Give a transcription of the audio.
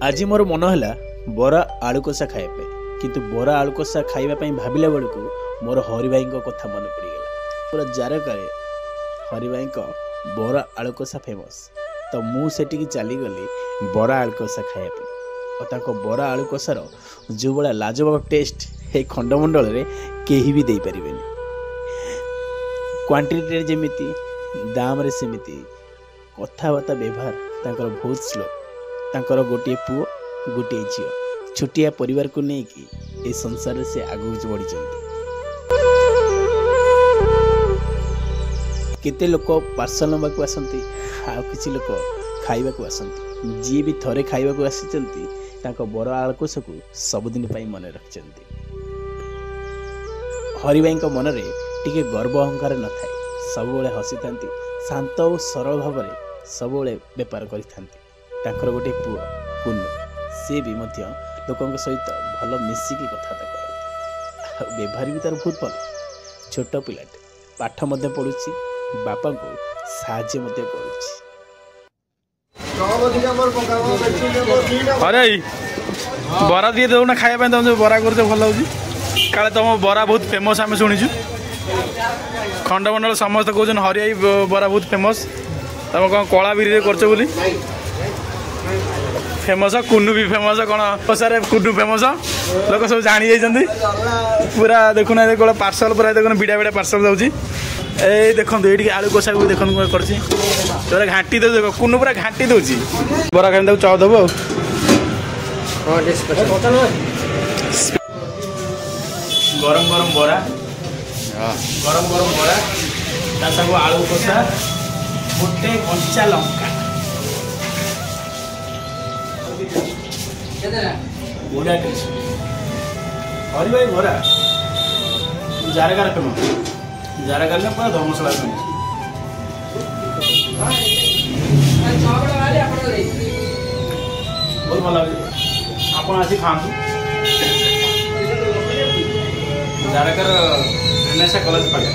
आज मोर मन है बरा आलू कषा खाइबा किंतु बरा आलू कषा खाइबा भाविला बेलू मोर हरि भाई कथा मन पड़गला। पूरा जारकारे हरि भाई बरा आलू कषा फेमस तो मुझे चलीगली बरा आलू कषा खाइबा और बरा आलू कषार जो भाया लाजवाब टेस्ट ये खंडमंडल में कहीं भी दे पारे क्वांटिटी जमीती दाम रे सेमिति कथबार्ता व्यवहार तांकर बहुत स्लो। तांकर गोटे पुओ गोटे झील छोटिया परिवार को लेकिन ए संसार से आगू बढ़ी केते लोक पार्सल नवा को आसंती आ किछि लोक खाइबा को आसंती जी भी थरे खाइबा को आसीचंती तांको बड़ आलकोस को सबुदिन पाई मन रखचंती। हरि भाई मन रे टिके गर्व अहंकार न थाए सब बेले हसी थांती शांत और सरल भाव में सब बेपार कर गोटे पुओ कुन्नू सी भी लोकों सहित भल मिसिकी कथबार्ता करती व्यवहार भी तार बहुत भल छोट पिलाटे पाठ पढ़ुची बापा को साहाय्य करुची। अरे बरा दिए दौना खाया तुम जो बरा कर भल हो काले तुम बरा बहुत फेमस आम शुणीचु खंडमंडल समस्त कहते हरियाई बरा बहुत फेमस तुम कौन कला बिरी कर फेमस कुन्नू भी फेमस कौन कषारे कुन्नू फेमस लोक सब जानी जाइए पूरा देखुना कौन पार्सल पूरा देखो विड़ा विड़ा पार्सल जाऊँगी ए देखो ये आलू कषा भी देखो कर घाटी दे देख कुन्नू पूरा घाटी दूसरी बरा खाई चाव दब गरम गरम बरा गरम गरम बरा तांग आलू कषा गोटे कंचा लंका बड़ा टेस्ट हरि भाई बरा जारगार फेमस जारगार में पूरा धर्मशाला बहुत भल लगे आप खातु जारगार कॉलेज पाखे।